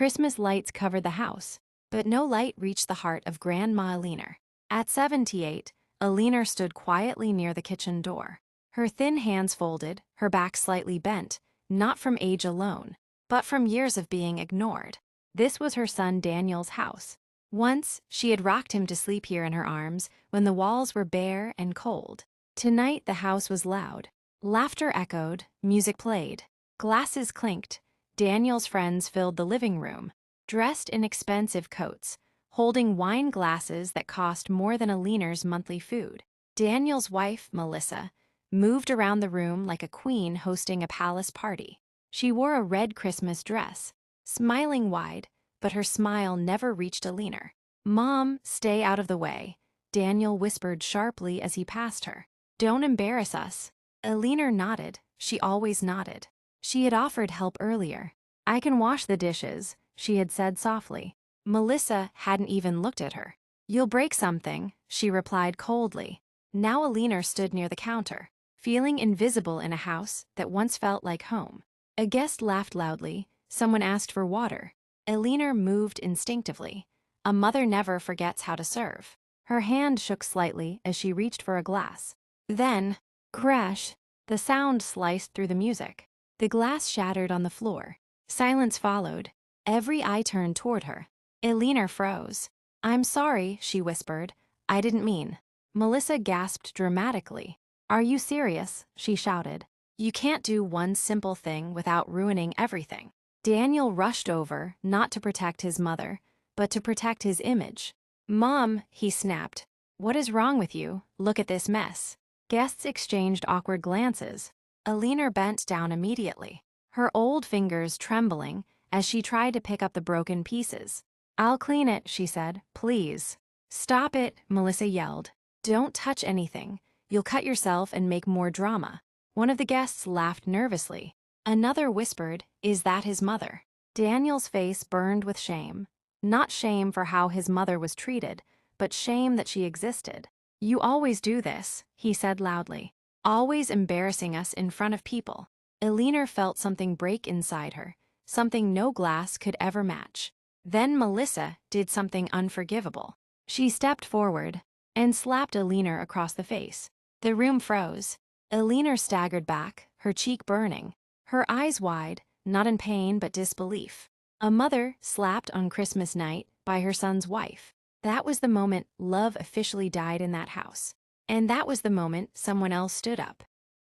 Christmas lights covered the house, but no light reached the heart of Grandma Alina. At 78, Alina stood quietly near the kitchen door. Her thin hands folded, her back slightly bent, not from age alone, but from years of being ignored. This was her son Daniel's house. Once, she had rocked him to sleep here in her arms when the walls were bare and cold. Tonight, the house was loud. Laughter echoed, music played, glasses clinked. Daniel's friends filled the living room, dressed in expensive coats, holding wine glasses that cost more than Alina's monthly food. Daniel's wife, Melissa, moved around the room like a queen hosting a palace party. She wore a red Christmas dress, smiling wide, but her smile never reached Alina. "Mom, stay out of the way," Daniel whispered sharply as he passed her. "Don't embarrass us." Alina nodded. She always nodded. She had offered help earlier. "I can wash the dishes," she had said softly. Melissa hadn't even looked at her. "You'll break something," she replied coldly. Now Alina stood near the counter, feeling invisible in a house that once felt like home. A guest laughed loudly. Someone asked for water. Alina moved instinctively. A mother never forgets how to serve. Her hand shook slightly as she reached for a glass. Then, crash, the sound sliced through the music. The glass shattered on the floor. Silence followed. Every eye turned toward her. Alina froze. "I'm sorry," she whispered. "I didn't mean." Melissa gasped dramatically. "Are you serious?" she shouted. "You can't do one simple thing without ruining everything." Daniel rushed over, not to protect his mother, but to protect his image. "Mom," he snapped. "What is wrong with you? Look at this mess." Guests exchanged awkward glances. Alina bent down immediately, her old fingers trembling as she tried to pick up the broken pieces. "I'll clean it," she said. "Please." "Stop it," Melissa yelled. "Don't touch anything. You'll cut yourself and make more drama." One of the guests laughed nervously. Another whispered, "Is that his mother?" Daniel's face burned with shame. Not shame for how his mother was treated, but shame that she existed. "You always do this," he said loudly. "Always embarrassing us in front of people." Alina felt something break inside her, something no glass could ever match. Then Melissa did something unforgivable. She stepped forward and slapped Alina across the face. The room froze. Alina staggered back, her cheek burning, her eyes wide, not in pain but disbelief. A mother slapped on Christmas night by her son's wife. That was the moment love officially died in that house. And that was the moment someone else stood up.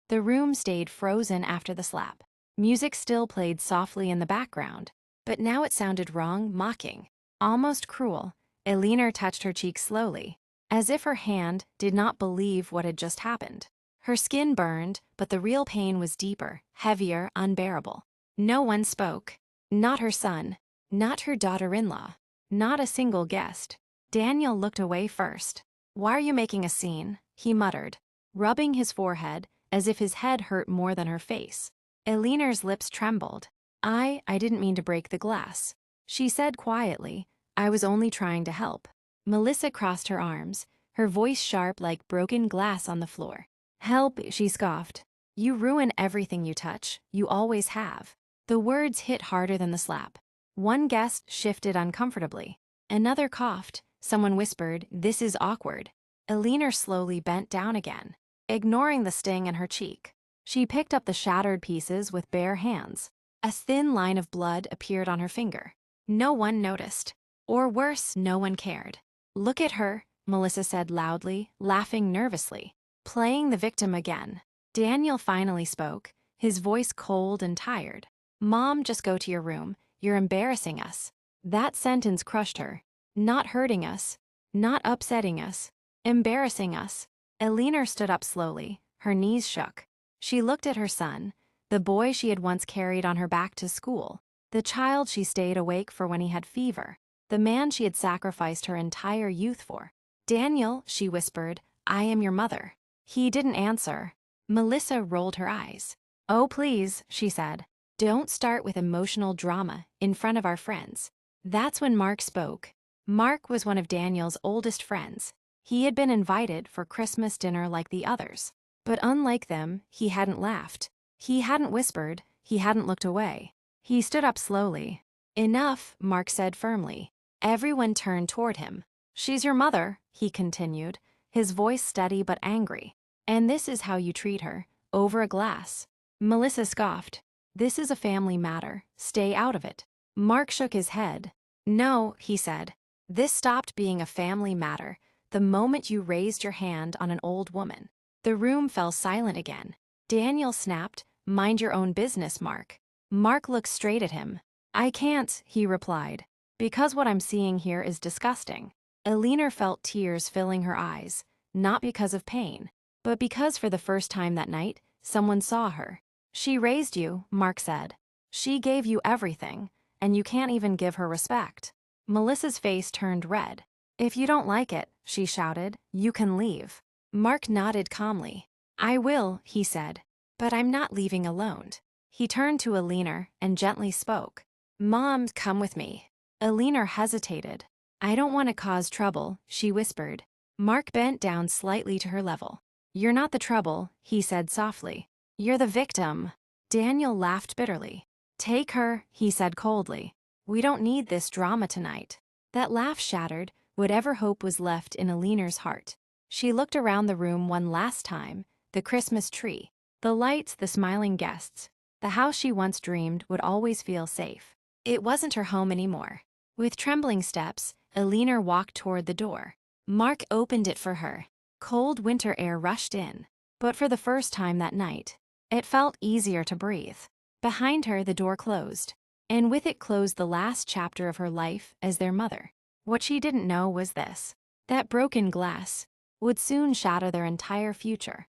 The room stayed frozen after the slap. Music still played softly in the background, but now it sounded wrong, mocking, almost cruel. Alina touched her cheek slowly, as if her hand did not believe what had just happened. Her skin burned, but the real pain was deeper, heavier, unbearable. No one spoke. Not her son, not her daughter-in-law, not a single guest. Daniel looked away first. "Why are you making a scene?" he muttered, rubbing his forehead as if his head hurt more than her face. Alina's lips trembled. I didn't mean to break the glass," she said quietly. "I was only trying to help." Melissa crossed her arms, her voice sharp like broken glass on the floor. "Help," she scoffed. "You ruin everything you touch. You always have." The words hit harder than the slap. One guest shifted uncomfortably. Another coughed. Someone whispered, "This is awkward." Alina slowly bent down again, ignoring the sting in her cheek. She picked up the shattered pieces with bare hands. A thin line of blood appeared on her finger. No one noticed. Or worse, no one cared. "Look at her," Melissa said loudly, laughing nervously. "Playing the victim again." Daniel finally spoke, his voice cold and tired. "Mom, just go to your room. You're embarrassing us." That sentence crushed her. Not hurting us, not upsetting us, embarrassing us. Alina stood up slowly, her knees shook. She looked at her son, the boy she had once carried on her back to school, the child she stayed awake for when he had fever, the man she had sacrificed her entire youth for. "Daniel," she whispered, "I am your mother." He didn't answer. Melissa rolled her eyes. "Oh, please," she said. "Don't start with emotional drama in front of our friends." That's when Mark spoke. Mark was one of Daniel's oldest friends. He had been invited for Christmas dinner like the others. But unlike them, he hadn't laughed. He hadn't whispered. He hadn't looked away. He stood up slowly. Enough, Mark said firmly. Everyone turned toward him. She's your mother, he continued, his voice steady but angry. And this is how you treat her, over a glass. Melissa scoffed. This is a family matter. Stay out of it. Mark shook his head. No, he said. This stopped being a family matter the moment you raised your hand on an old woman. The room fell silent again. Daniel snapped, mind your own business, Mark. Mark looked straight at him. I can't, he replied, because what I'm seeing here is disgusting. Alina felt tears filling her eyes, not because of pain, but because for the first time that night, someone saw her. She raised you, Mark said. She gave you everything, and you can't even give her respect. Melissa's face turned red. If you don't like it, she shouted, you can leave. Mark nodded calmly. I will, he said, but I'm not leaving alone. He turned to Alina and gently spoke. Mom, come with me. Alina hesitated. I don't want to cause trouble, she whispered. Mark bent down slightly to her level. You're not the trouble, he said softly. You're the victim. Daniel laughed bitterly. Take her, he said coldly. We don't need this drama tonight. That laugh shattered whatever hope was left in Alina's heart. She looked around the room one last time, the Christmas tree, the lights, the smiling guests. The house she once dreamed would always feel safe. It wasn't her home anymore. With trembling steps, Alina walked toward the door. Mark opened it for her. Cold winter air rushed in. But for the first time that night, it felt easier to breathe. Behind her, the door closed. And with it closed the last chapter of her life as their mother. What she didn't know was this: that broken glass would soon shatter their entire future.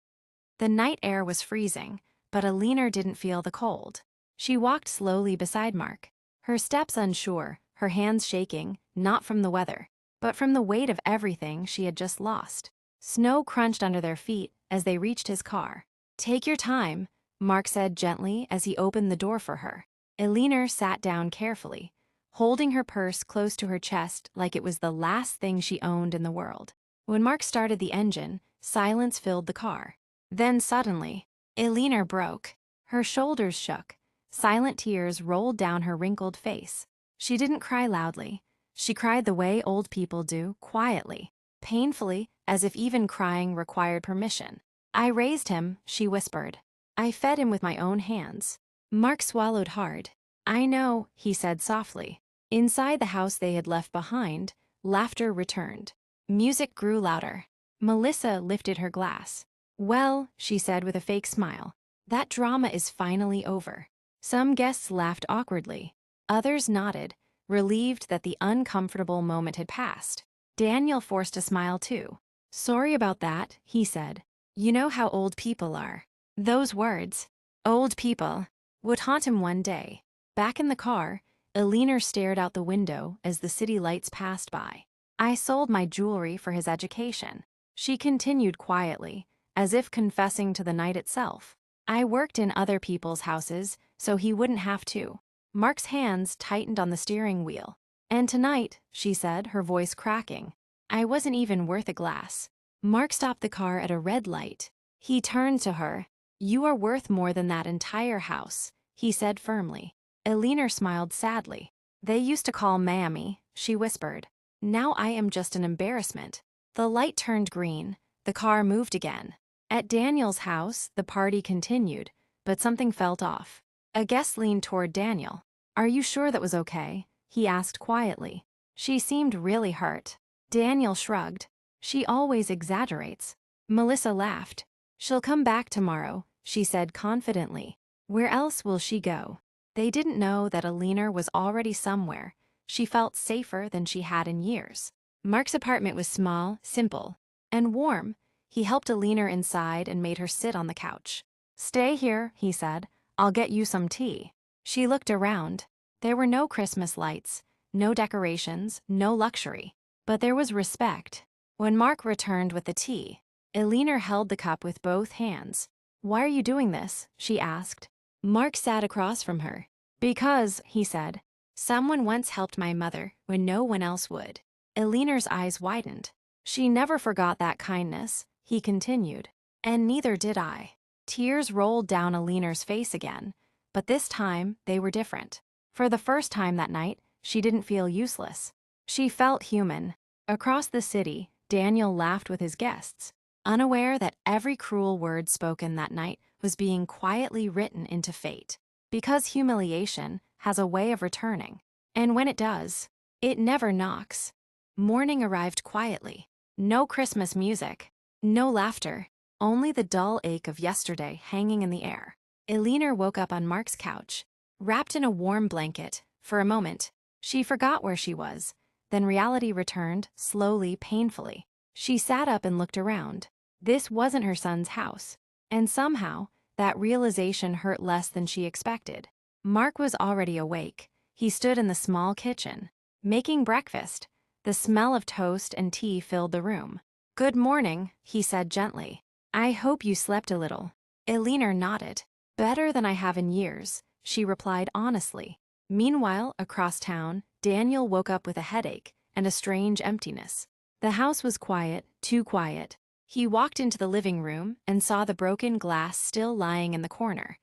The night air was freezing, but Alina didn't feel the cold. She walked slowly beside Mark, her steps unsure, her hands shaking, not from the weather, but from the weight of everything she had just lost. Snow crunched under their feet as they reached his car. Take your time, Mark said gently as he opened the door for her. Alina sat down carefully, holding her purse close to her chest like it was the last thing she owned in the world. When Mark started the engine, silence filled the car. Then suddenly, Alina broke. Her shoulders shook. Silent tears rolled down her wrinkled face. She didn't cry loudly. She cried the way old people do, quietly, painfully, as if even crying required permission. I raised him, she whispered. I fed him with my own hands. Mark swallowed hard. I know, he said softly. Inside the house they had left behind, laughter returned. Music grew louder. Melissa lifted her glass. Well, she said with a fake smile, that drama is finally over. Some guests laughed awkwardly. Others nodded, relieved that the uncomfortable moment had passed. Daniel forced a smile too. Sorry about that, he said. You know how old people are. Those words, old people, would haunt him one day. Back in the car, Alina stared out the window as the city lights passed by. I sold my jewelry for his education. She continued quietly, as if confessing to the night itself. I worked in other people's houses, so he wouldn't have to. Mark's hands tightened on the steering wheel. And tonight, she said, her voice cracking, I wasn't even worth a glass. Mark stopped the car at a red light. He turned to her. You are worth more than that entire house, he said firmly. Alina smiled sadly. They used to call Mammy, she whispered. Now I am just an embarrassment. The light turned green. The car moved again. At Daniel's house, the party continued, but something felt off. A guest leaned toward Daniel. Are you sure that was okay? He asked quietly. She seemed really hurt. Daniel shrugged. She always exaggerates. Melissa laughed. She'll come back tomorrow, she said confidently. Where else will she go? They didn't know that Alina was already somewhere. She felt safer than she had in years. Mark's apartment was small, simple, and warm. He helped Alina inside and made her sit on the couch. Stay here, he said. I'll get you some tea. She looked around. There were no Christmas lights, no decorations, no luxury. But there was respect. When Mark returned with the tea, Alina held the cup with both hands. Why are you doing this? She asked. Mark sat across from her. Because, he said, someone once helped my mother when no one else would. Alina's eyes widened. She never forgot that kindness, he continued. And neither did I. Tears rolled down Alina's face again, but this time they were different. For the first time that night, she didn't feel useless. She felt human. Across the city, Daniel laughed with his guests, unaware that every cruel word spoken that night was being quietly written into fate. Because humiliation has a way of returning, and when it does, it never knocks. Morning arrived quietly. No Christmas music, no laughter, only the dull ache of yesterday hanging in the air. Eleanor woke up on Mark's couch, wrapped in a warm blanket. For a moment, she forgot where she was. Then reality returned, slowly, painfully. She sat up and looked around. This wasn't her son's house, and somehow, that realization hurt less than she expected. Mark was already awake. He stood in the small kitchen, making breakfast. The smell of toast and tea filled the room. "Good morning," he said gently. "I hope you slept a little." Eleanor nodded. "Better than I have in years," she replied honestly. Meanwhile, across town, Daniel woke up with a headache and a strange emptiness. The house was quiet, too quiet. He walked into the living room and saw the broken glass still lying in the corner.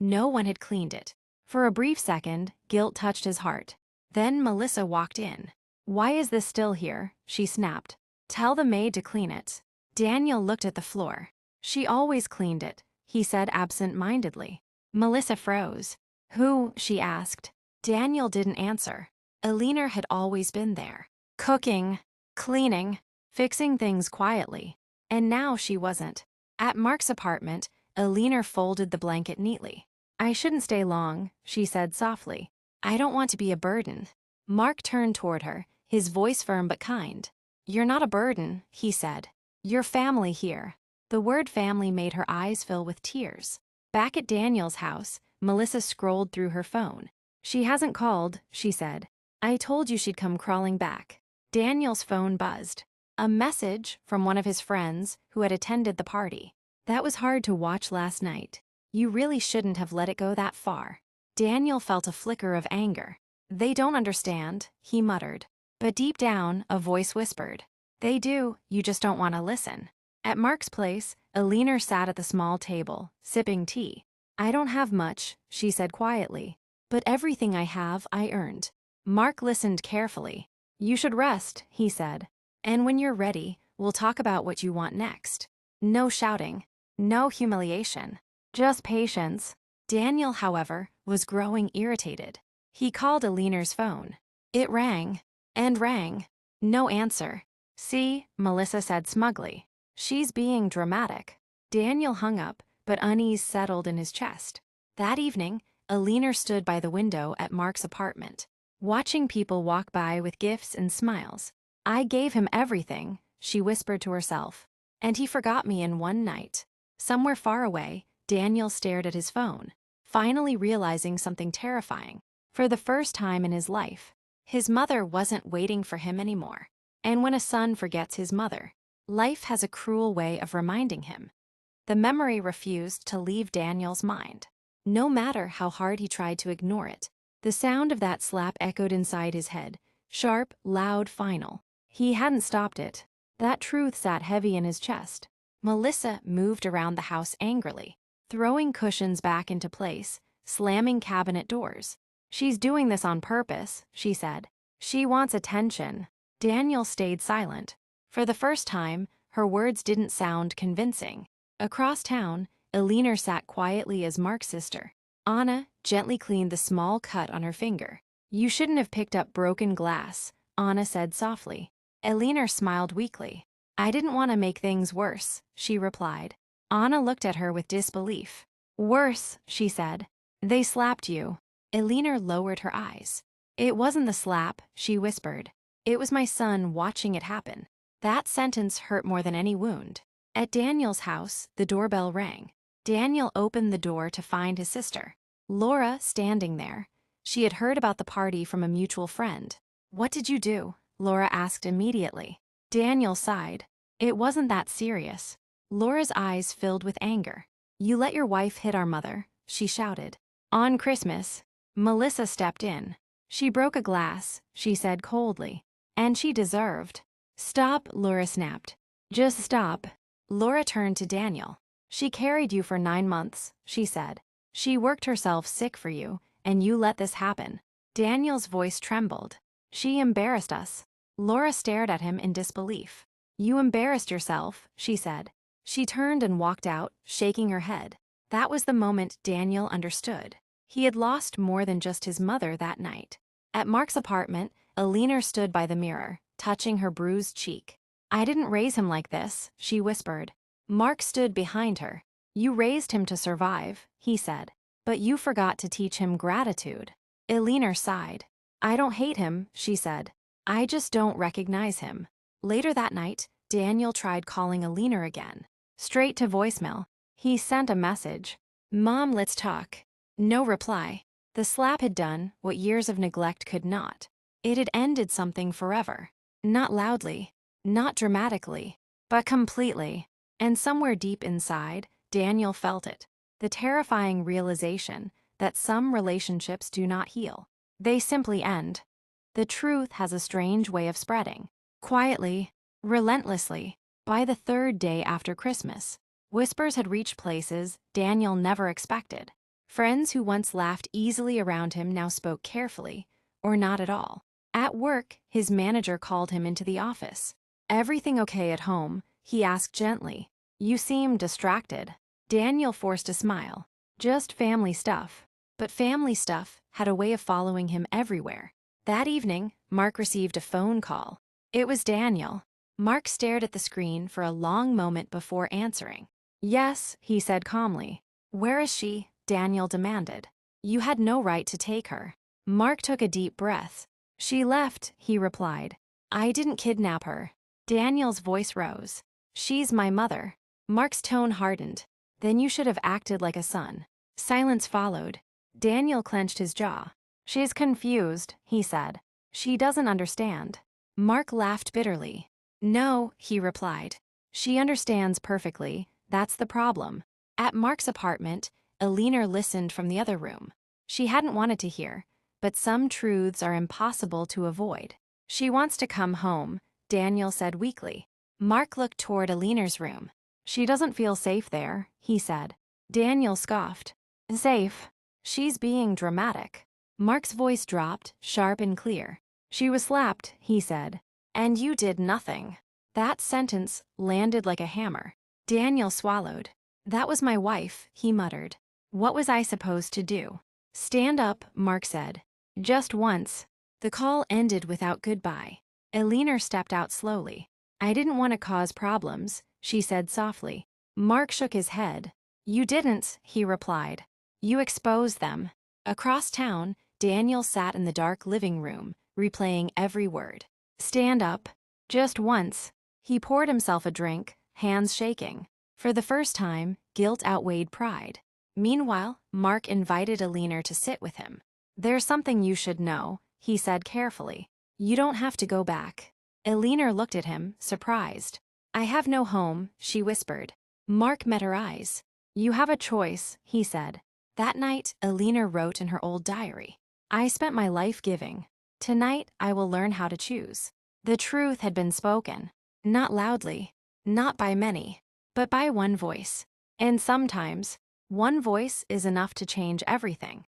No one had cleaned it. For a brief second, guilt touched his heart. Then Melissa walked in. "Why is this still here?" she snapped. "Tell the maid to clean it." Daniel looked at the floor. "She always cleaned it," he said absent-mindedly. Melissa froze. "Who?" she asked. Daniel didn't answer. Eleanor had always been there, cooking, cleaning, fixing things quietly. And now she wasn't. At Mark's apartment, Eleanor folded the blanket neatly. "I shouldn't stay long," she said softly. "I don't want to be a burden." Mark turned toward her, his voice firm but kind. "You're not a burden," he said. "You're family here." The word family made her eyes fill with tears. Back at Daniel's house, Melissa scrolled through her phone. "She hasn't called," she said. "I told you she'd come crawling back." Daniel's phone buzzed. A message from one of his friends who had attended the party. "That was hard to watch last night. You really shouldn't have let it go that far." Daniel felt a flicker of anger. "They don't understand," he muttered. But deep down, a voice whispered, "They do, you just don't want to listen." At Mark's place, Eleanor sat at the small table, sipping tea. "I don't have much," she said quietly. "But everything I have, I earned." Mark listened carefully. "You should rest," he said. "And when you're ready, we'll talk about what you want next." No shouting, no humiliation, just patience. Daniel, however, was growing irritated. He called Eleanor's phone. It rang, and rang. No answer. "See," Melissa said smugly. "She's being dramatic." Daniel hung up, but unease settled in his chest. That evening, Eleanor stood by the window at Mark's apartment, watching people walk by with gifts and smiles. "I gave him everything," she whispered to herself. "And he forgot me in one night." Somewhere far away, Daniel stared at his phone, finally realizing something terrifying. For the first time in his life, his mother wasn't waiting for him anymore. And when a son forgets his mother, life has a cruel way of reminding him. The memory refused to leave Daniel's mind. No matter how hard he tried to ignore it, the sound of that slap echoed inside his head, sharp, loud, final. He hadn't stopped it. That truth sat heavy in his chest. Melissa moved around the house angrily, throwing cushions back into place, slamming cabinet doors. "She's doing this on purpose," she said. "She wants attention." Daniel stayed silent. For the first time, her words didn't sound convincing. Across town, Eleanor sat quietly as Mark's sister. Anna gently cleaned the small cut on her finger. "You shouldn't have picked up broken glass," Anna said softly. Eleanor smiled weakly. "I didn't want to make things worse," she replied. Anna looked at her with disbelief. "Worse," she said. "They slapped you." Eleanor lowered her eyes. "It wasn't the slap," she whispered. "It was my son watching it happen." That sentence hurt more than any wound. At Daniel's house, the doorbell rang. Daniel opened the door to find his sister, Laura, standing there. She had heard about the party from a mutual friend. "What did you do?" Laura asked immediately. Daniel sighed. "It wasn't that serious." Laura's eyes filled with anger. "You let your wife hit our mother," she shouted. "On Christmas." Melissa stepped in. "She broke a glass," she said coldly. "And she deserved." "Stop," Laura snapped. "Just stop." Laura turned to Daniel. "She carried you for 9 months," she said. "She worked herself sick for you, and you let this happen." Daniel's voice trembled. She embarrassed us. Laura stared at him in disbelief. You embarrassed yourself, she said. She turned and walked out, shaking her head. That was the moment Daniel understood. He had lost more than just his mother that night. At Mark's apartment, Alina stood by the mirror, touching her bruised cheek. I didn't raise him like this, she whispered. Mark stood behind her. You raised him to survive, he said. But you forgot to teach him gratitude. Alina sighed. I don't hate him, she said. I just don't recognize him. Later that night, Daniel tried calling Alina again. Straight to voicemail. He sent a message. Mom, let's talk. No reply. The slap had done what years of neglect could not. It had ended something forever. Not loudly, not dramatically, but completely. And somewhere deep inside, Daniel felt it. The terrifying realization that some relationships do not heal. They simply end. The truth has a strange way of spreading. Quietly, relentlessly. By the third day after Christmas, whispers had reached places Daniel never expected. Friends who once laughed easily around him now spoke carefully, or not at all. At work, his manager called him into the office. Everything okay at home? He asked gently. You seem distracted. Daniel forced a smile. Just family stuff. But family stuff had a way of following him everywhere. That evening, Mark received a phone call. It was Daniel. Mark stared at the screen for a long moment before answering. Yes, he said calmly. Where is she? Daniel demanded. You had no right to take her. Mark took a deep breath. She left, he replied. I didn't kidnap her. Daniel's voice rose. She's my mother. Mark's tone hardened. Then you should have acted like a son. Silence followed. Daniel clenched his jaw. She's confused, he said. She doesn't understand. Mark laughed bitterly. No, he replied. She understands perfectly. That's the problem. At Mark's apartment, Alina listened from the other room. She hadn't wanted to hear, but some truths are impossible to avoid. She wants to come home, Daniel said weakly. Mark looked toward Alina's room. She doesn't feel safe there, he said. Daniel scoffed. Safe? She's being dramatic. Mark's voice dropped, sharp and clear. She was slapped, he said. And you did nothing. That sentence landed like a hammer. Daniel swallowed. That was my wife, he muttered. What was I supposed to do? Stand up, Mark said. Just once. The call ended without goodbye. Alina stepped out slowly. I didn't want to cause problems, she said softly. Mark shook his head. You didn't, he replied. You exposed them. Across town, Daniel sat in the dark living room, replaying every word. Stand up. Just once. He poured himself a drink, hands shaking. For the first time, guilt outweighed pride. Meanwhile, Mark invited Alina to sit with him. There's something you should know, he said carefully. You don't have to go back. Alina looked at him, surprised. I have no home, she whispered. Mark met her eyes. You have a choice, he said. That night, Alina wrote in her old diary. I spent my life giving. Tonight, I will learn how to choose. The truth had been spoken. Not loudly, not by many, but by one voice. And sometimes, one voice is enough to change everything.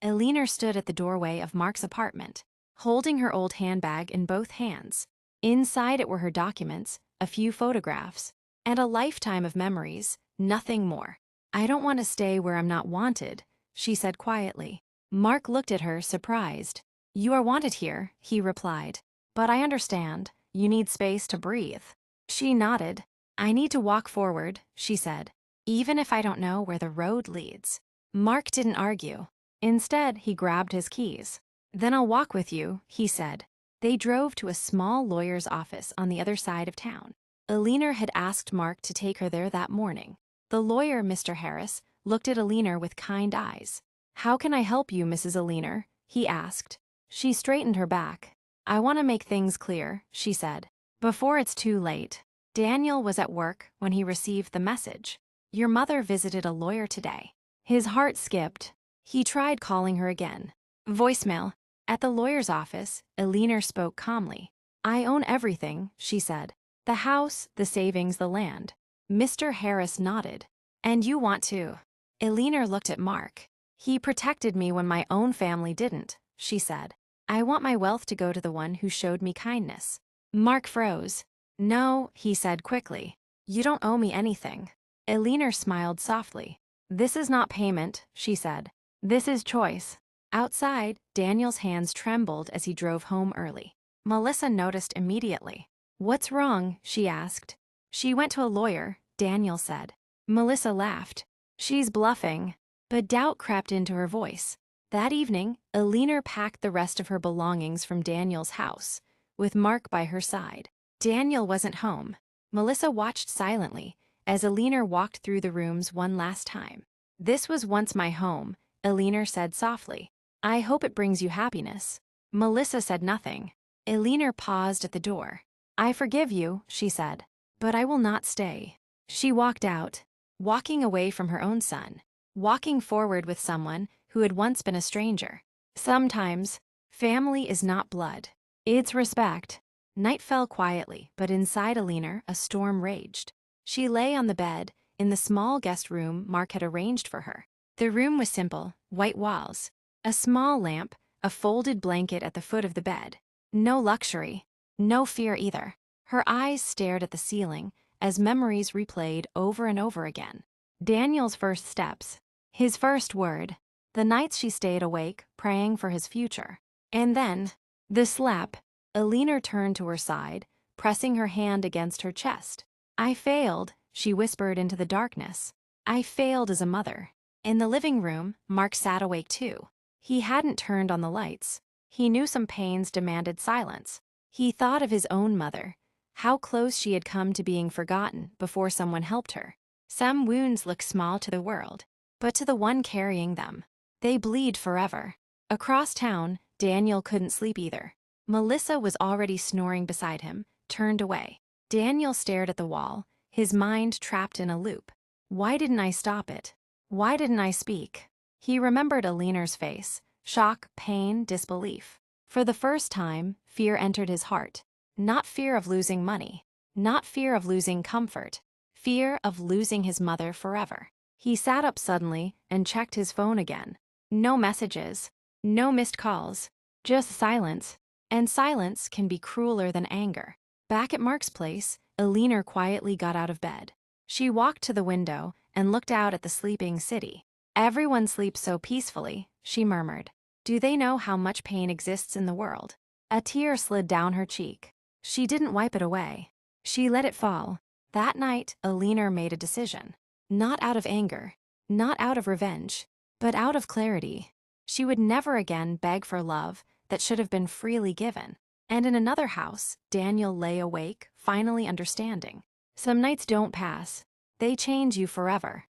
Alina stood at the doorway of Mark's apartment, holding her old handbag in both hands. Inside it were her documents, a few photographs, and a lifetime of memories, nothing more. I don't want to stay where I'm not wanted, she said quietly. Mark looked at her, surprised. You are wanted here, he replied. But I understand, you need space to breathe. She nodded. I need to walk forward, she said, even if I don't know where the road leads. Mark didn't argue. Instead, he grabbed his keys. Then I'll walk with you, he said. They drove to a small lawyer's office on the other side of town. Alina had asked Mark to take her there that morning. The lawyer, Mr. Harris, looked at Alina with kind eyes. How can I help you, Mrs. Alina? He asked. She straightened her back. I want to make things clear, she said. Before it's too late. Daniel was at work when he received the message. Your mother visited a lawyer today. His heart skipped. He tried calling her again. Voicemail. At the lawyer's office, Alina spoke calmly. I own everything, she said. The house, the savings, the land. Mr. Harris nodded. And you want to? Alina looked at Mark. He protected me when my own family didn't, she said. I want my wealth to go to the one who showed me kindness. Mark froze. No, he said quickly. You don't owe me anything. Elinor smiled softly. This is not payment, she said. This is choice. Outside, Daniel's hands trembled as he drove home early. Melissa noticed immediately. What's wrong? She asked. She went to a lawyer, Daniel said. Melissa laughed. She's bluffing. But doubt crept into her voice. That evening, Elinor packed the rest of her belongings from Daniel's house, with Mark by her side. Daniel wasn't home. Melissa watched silently as Elinor walked through the rooms one last time. This was once my home, Elinor said softly. I hope it brings you happiness. Melissa said nothing. Elinor paused at the door. I forgive you, she said, but I will not stay. She walked out, walking away from her own son, walking forward with someone who had once been a stranger. Sometimes, family is not blood. It's respect. Night fell quietly, but inside Elinor, a storm raged. She lay on the bed, in the small guest room Mark had arranged for her. The room was simple, white walls, a small lamp, a folded blanket at the foot of the bed. No luxury, no fear either. Her eyes stared at the ceiling as memories replayed over and over again. Daniel's first steps, his first word, the nights she stayed awake praying for his future. And then, the slap. Elinor turned to her side, pressing her hand against her chest. I failed, she whispered into the darkness. I failed as a mother. In the living room, Mark sat awake too. He hadn't turned on the lights. He knew some pains demanded silence. He thought of his own mother, how close she had come to being forgotten before someone helped her. Some wounds look small to the world, but to the one carrying them, they bleed forever. Across town, Daniel couldn't sleep either. Melissa was already snoring beside him, turned away. Daniel stared at the wall, his mind trapped in a loop. Why didn't I stop it? Why didn't I speak? He remembered Elinor's face, shock, pain, disbelief. For the first time, fear entered his heart. Not fear of losing money, not fear of losing comfort, fear of losing his mother forever. He sat up suddenly and checked his phone again. No messages, no missed calls, just silence. And silence can be crueler than anger. Back at Mark's place, Elinor quietly got out of bed. She walked to the window and looked out at the sleeping city. Everyone sleeps so peacefully, she murmured. Do they know how much pain exists in the world? A tear slid down her cheek. She didn't wipe it away. She let it fall. That night, Elinor made a decision. Not out of anger, not out of revenge, but out of clarity. She would never again beg for love that should have been freely given. And in another house, Daniel lay awake, finally understanding. Some nights don't pass. They change you forever.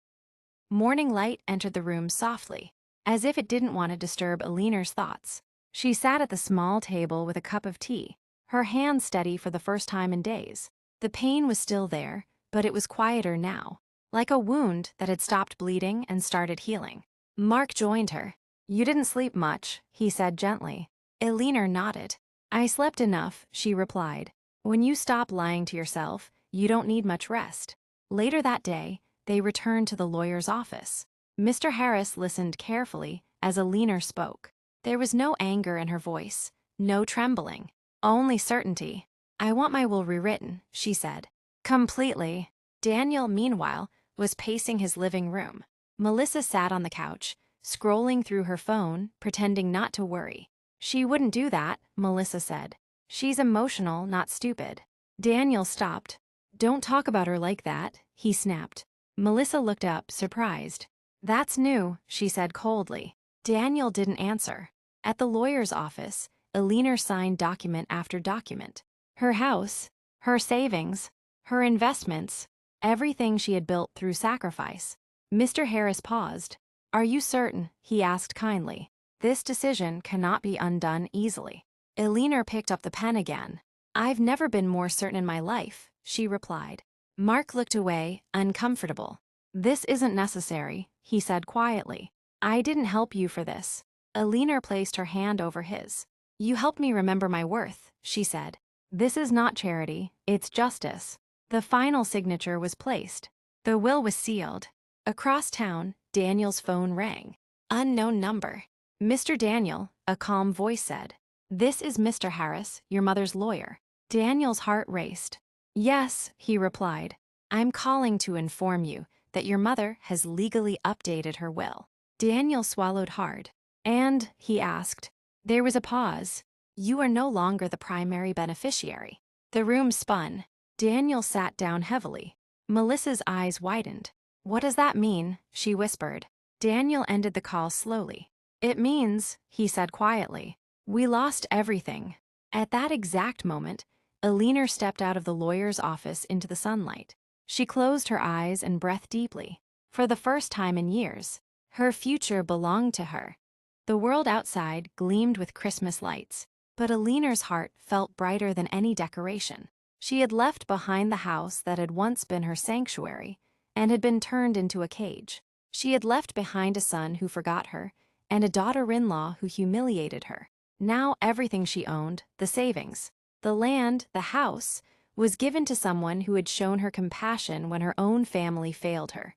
Morning light entered the room softly, as if it didn't want to disturb Elinor's thoughts. She sat at the small table with a cup of tea, her hands steady for the first time in days. The pain was still there, but it was quieter now, like a wound that had stopped bleeding and started healing. Mark joined her. You didn't sleep much, he said gently. Elinor nodded. I slept enough, she replied. When you stop lying to yourself, you don't need much rest. Later that day, they returned to the lawyer's office. Mr. Harris listened carefully as Elinor spoke. There was no anger in her voice, no trembling, only certainty. I want my will rewritten, she said. Completely. Daniel, meanwhile, was pacing his living room. Melissa sat on the couch, scrolling through her phone, pretending not to worry. She wouldn't do that, Melissa said. She's emotional, not stupid. Daniel stopped. Don't talk about her like that, he snapped. Melissa looked up, surprised. That's new, she said coldly. Daniel didn't answer. At the lawyer's office, Elinor signed document after document. Her house, her savings, her investments, everything she had built through sacrifice. Mr. Harris paused. Are you certain? He asked kindly. This decision cannot be undone easily. Elinor picked up the pen again. I've never been more certain in my life, she replied. Mark looked away, uncomfortable. This isn't necessary, he said quietly. I didn't help you for this. Elinor placed her hand over his. You helped me remember my worth, she said. This is not charity, it's justice. The final signature was placed. The will was sealed. Across town, Daniel's phone rang. Unknown number. Mr. Daniel, a calm voice said. This is Mr. Harris, your mother's lawyer. Daniel's heart raced. Yes, he replied. I'm calling to inform you that your mother has legally updated her will. Daniel swallowed hard. And, he asked. There was a pause. You are no longer the primary beneficiary. The room spun. Daniel sat down heavily. Melissa's eyes widened. What does that mean? She whispered. Daniel ended the call slowly. It means, he said quietly, we lost everything. At that exact moment, Alina stepped out of the lawyer's office into the sunlight. She closed her eyes and breathed deeply. For the first time in years, her future belonged to her. The world outside gleamed with Christmas lights, but Alina's heart felt brighter than any decoration. She had left behind the house that had once been her sanctuary and had been turned into a cage. She had left behind a son who forgot her and a daughter-in-law who humiliated her. Now everything she owned, the savings, the land, the house, was given to someone who had shown her compassion when her own family failed her.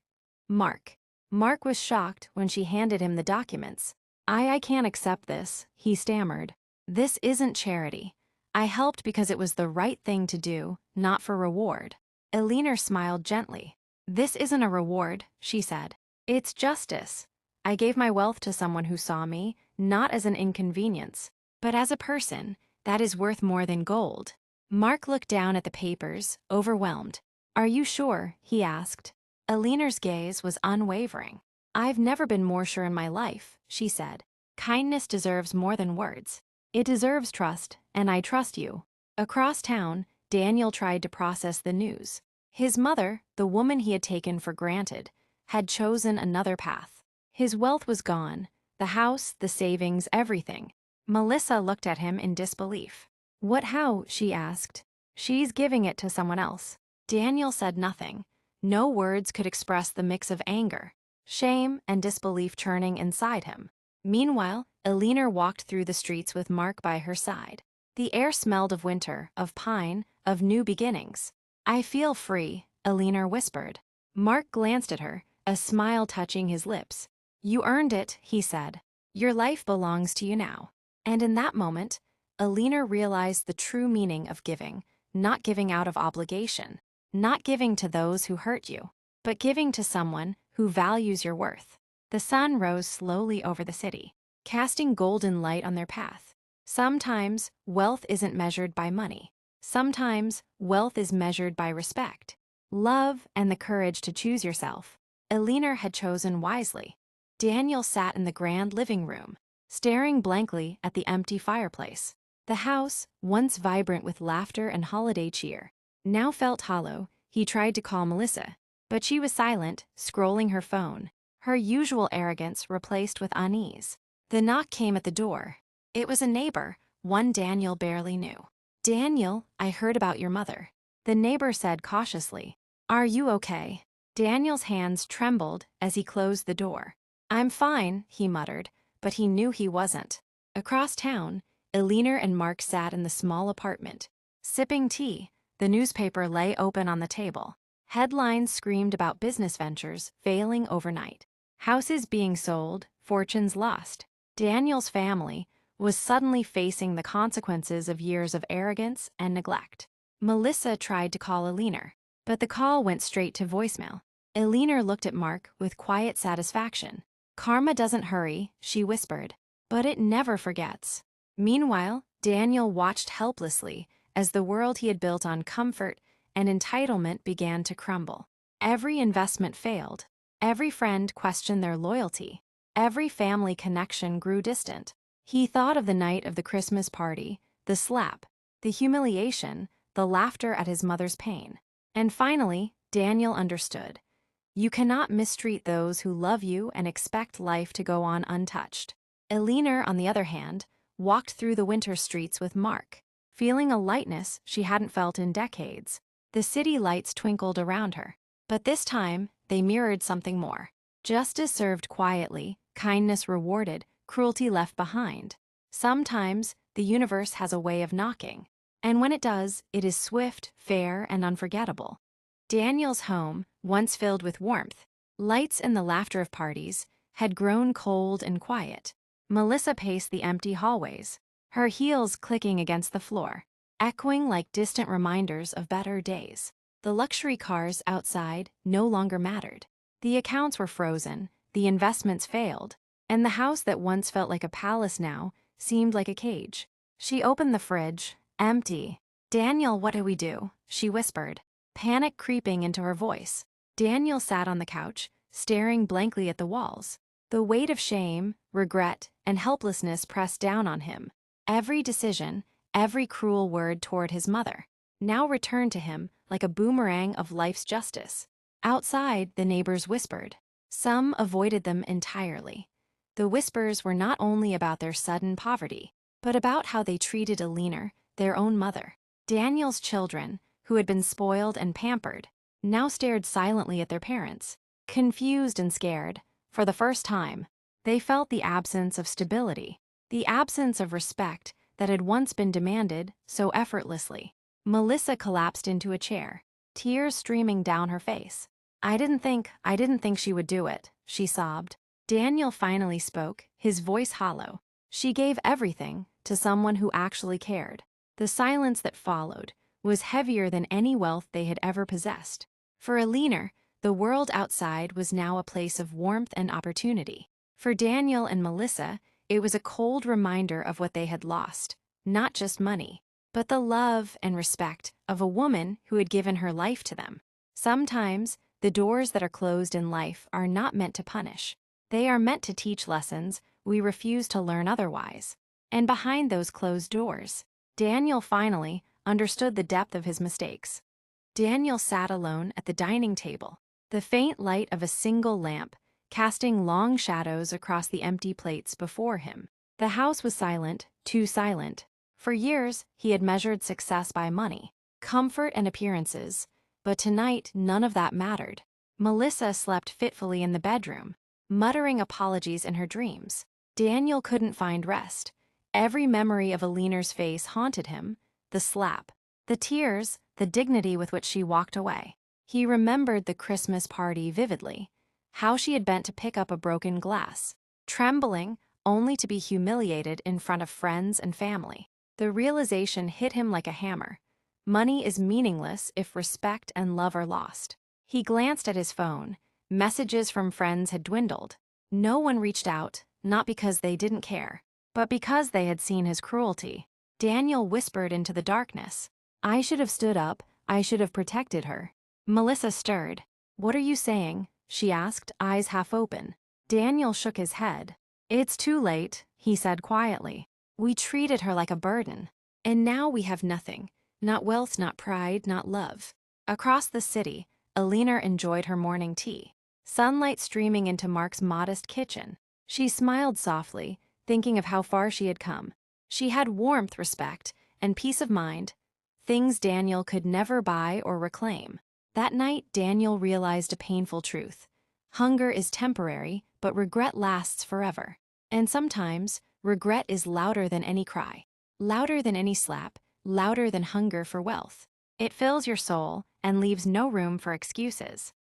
Mark. Mark was shocked when she handed him the documents. I can't accept this, he stammered. This isn't charity. I helped because it was the right thing to do, not for reward. Alina smiled gently. This isn't a reward, she said. It's justice. I gave my wealth to someone who saw me, not as an inconvenience, but as a person that is worth more than gold. Mark looked down at the papers, overwhelmed. Are you sure? He asked. Alina's gaze was unwavering. I've never been more sure in my life, she said. Kindness deserves more than words. It deserves trust, and I trust you. Across town, Daniel tried to process the news. His mother, the woman he had taken for granted, had chosen another path. His wealth was gone, the house, the savings, everything. Melissa looked at him in disbelief. What how? She asked. She's giving it to someone else. Daniel said nothing. No words could express the mix of anger, shame, and disbelief churning inside him. Meanwhile, Alina walked through the streets with Mark by her side. The air smelled of winter, of pine, of new beginnings. I feel free, Alina whispered. Mark glanced at her, a smile touching his lips. You earned it, he said. Your life belongs to you now. And in that moment, Alina realized the true meaning of giving, not giving out of obligation, not giving to those who hurt you, but giving to someone who values your worth. The sun rose slowly over the city, casting golden light on their path. Sometimes, wealth isn't measured by money. Sometimes, wealth is measured by respect, love, and the courage to choose yourself. Alina had chosen wisely. Daniel sat in the grand living room, staring blankly at the empty fireplace. The house, once vibrant with laughter and holiday cheer, now felt hollow. He tried to call Melissa, but she was silent, scrolling her phone, her usual arrogance replaced with unease. The knock came at the door. It was a neighbor, one Daniel barely knew. Daniel, I heard about your mother. The neighbor said cautiously. Are you okay? Daniel's hands trembled as he closed the door. I'm fine, he muttered, but he knew he wasn't. Across town, Alina and Mark sat in the small apartment, sipping tea. The newspaper lay open on the table. Headlines screamed about business ventures failing overnight. Houses being sold, fortunes lost. Daniel's family was suddenly facing the consequences of years of arrogance and neglect. Melissa tried to call Alina, but the call went straight to voicemail. Alina looked at Mark with quiet satisfaction. Karma doesn't hurry, she whispered, but it never forgets. Meanwhile, Daniel watched helplessly as the world he had built on comfort and entitlement began to crumble. Every investment failed. Every friend questioned their loyalty. Every family connection grew distant. He thought of the night of the Christmas party, the slap, the humiliation, the laughter at his mother's pain. And finally, Daniel understood. You cannot mistreat those who love you and expect life to go on untouched. Alina, on the other hand, walked through the winter streets with Mark, feeling a lightness she hadn't felt in decades. The city lights twinkled around her, but this time they mirrored something more. Justice served quietly, kindness rewarded, cruelty left behind. Sometimes the universe has a way of knocking, and when it does, it is swift, fair, and unforgettable. Daniel's home, once filled with warmth, lights, and the laughter of parties, had grown cold and quiet. Melissa paced the empty hallways, her heels clicking against the floor, echoing like distant reminders of better days. The luxury cars outside no longer mattered. The accounts were frozen, the investments failed, and the house that once felt like a palace now seemed like a cage. She opened the fridge, empty. "Daniel, what do we do?" she whispered, panic creeping into her voice. Daniel sat on the couch, staring blankly at the walls. The weight of shame, regret, and helplessness pressed down on him. Every decision, every cruel word toward his mother, now returned to him like a boomerang of life's justice. Outside, the neighbors whispered. Some avoided them entirely. The whispers were not only about their sudden poverty, but about how they treated Alina, their own mother. Daniel's children, who had been spoiled and pampered, now stared silently at their parents, confused and scared. For the first time, they felt the absence of stability, the absence of respect that had once been demanded so effortlessly. Melissa collapsed into a chair, tears streaming down her face. I didn't think she would do it," she sobbed. Daniel finally spoke, his voice hollow. "She gave everything to someone who actually cared." The silence that followed was heavier than any wealth they had ever possessed. For Alina, the world outside was now a place of warmth and opportunity. For Daniel and Melissa, it was a cold reminder of what they had lost, not just money, but the love and respect of a woman who had given her life to them. Sometimes, the doors that are closed in life are not meant to punish. They are meant to teach lessons we refuse to learn otherwise. And behind those closed doors, Daniel finally understood the depth of his mistakes. Daniel sat alone at the dining table, the faint light of a single lamp casting long shadows across the empty plates before him. The house was silent, too silent. For years, he had measured success by money, comfort, and appearances, but tonight none of that mattered. Melissa slept fitfully in the bedroom, muttering apologies in her dreams. Daniel couldn't find rest. Every memory of Alina's face haunted him, the slap, the tears, the dignity with which she walked away. He remembered the Christmas party vividly, how she had bent to pick up a broken glass, trembling only to be humiliated in front of friends and family. The realization hit him like a hammer. Money is meaningless if respect and love are lost. He glanced at his phone. Messages from friends had dwindled. No one reached out, not because they didn't care, but because they had seen his cruelty. Daniel whispered into the darkness. "I should have stood up. I should have protected her." Melissa stirred. "What are you saying?" she asked, eyes half open. Daniel shook his head. "It's too late," he said quietly. "We treated her like a burden. And now we have nothing. Not wealth, not pride, not love." Across the city, Alina enjoyed her morning tea, sunlight streaming into Mark's modest kitchen. She smiled softly, thinking of how far she had come. She had warmth, respect, and peace of mind, things Daniel could never buy or reclaim. That night, Daniel realized a painful truth. Hunger is temporary, but regret lasts forever. And sometimes, regret is louder than any cry, louder than any slap, louder than hunger for wealth. It fills your soul and leaves no room for excuses.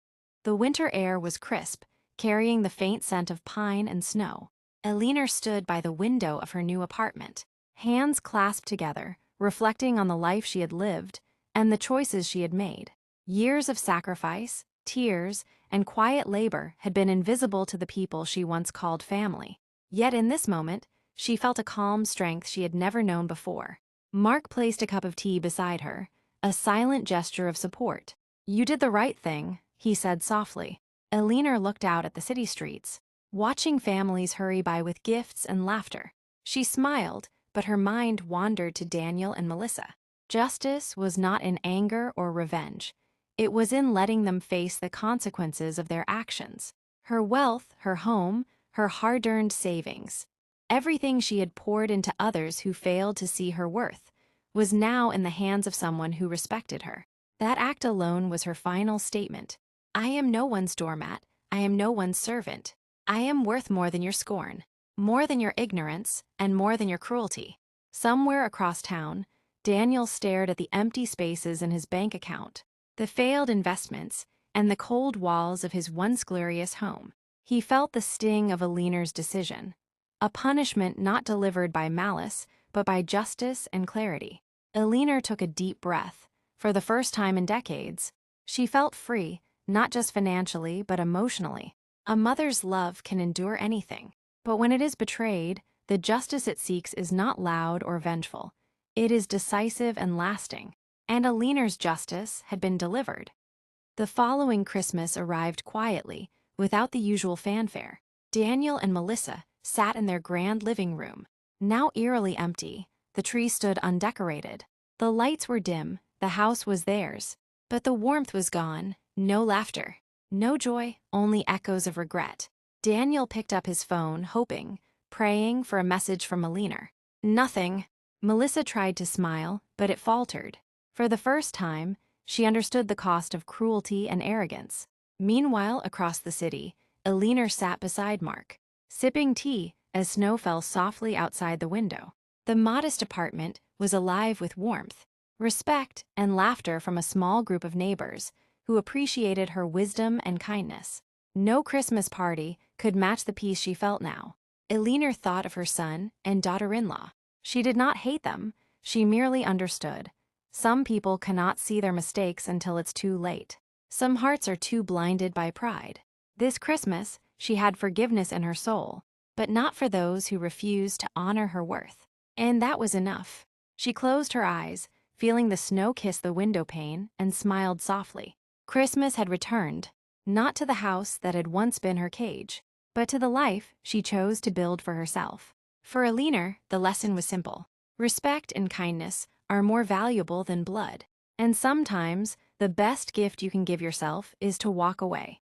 The winter air was crisp, carrying the faint scent of pine and snow. Alina stood by the window of her new apartment, hands clasped together, reflecting on the life she had lived and the choices she had made. Years of sacrifice, tears, and quiet labor had been invisible to the people she once called family. Yet in this moment, she felt a calm strength she had never known before. Mark placed a cup of tea beside her, a silent gesture of support. "You did the right thing," he said softly. Alina looked out at the city streets, watching families hurry by with gifts and laughter. She smiled, but her mind wandered to Daniel and Melissa. Justice was not in anger or revenge. It was in letting them face the consequences of their actions. Her wealth, her home, her hard-earned savings, everything she had poured into others who failed to see her worth, was now in the hands of someone who respected her. That act alone was her final statement. "I am no one's doormat. I am no one's servant. I am worth more than your scorn, more than your ignorance, and more than your cruelty." Somewhere across town, Daniel stared at the empty spaces in his bank account, the failed investments, and the cold walls of his once glorious home. He felt the sting of Alina's decision, a punishment not delivered by malice, but by justice and clarity. Elinor took a deep breath. For the first time in decades, she felt free, not just financially, but emotionally. A mother's love can endure anything, but when it is betrayed, the justice it seeks is not loud or vengeful. It is decisive and lasting, and Elinor's justice had been delivered. The following Christmas arrived quietly, without the usual fanfare. Daniel and Melissa sat in their grand living room, now eerily empty. The tree stood undecorated. The lights were dim, the house was theirs, but the warmth was gone, no laughter, no joy, only echoes of regret. Daniel picked up his phone, hoping, praying for a message from Elinor. Nothing. Melissa tried to smile, but it faltered. For the first time, she understood the cost of cruelty and arrogance. Meanwhile, across the city, Elinor sat beside Mark, sipping tea as snow fell softly outside the window. The modest apartment was alive with warmth, respect, and laughter from a small group of neighbors who appreciated her wisdom and kindness. No Christmas party could match the peace she felt now. Elinor thought of her son and daughter-in-law. She did not hate them, she merely understood. Some people cannot see their mistakes until it's too late. Some hearts are too blinded by pride. This Christmas, she had forgiveness in her soul, but not for those who refused to honor her worth. And that was enough. She closed her eyes, feeling the snow kiss the window pane, and smiled softly. Christmas had returned, not to the house that had once been her cage, but to the life she chose to build for herself. For Elinor, the lesson was simple. Respect and kindness are more valuable than blood, and sometimes the best gift you can give yourself is to walk away.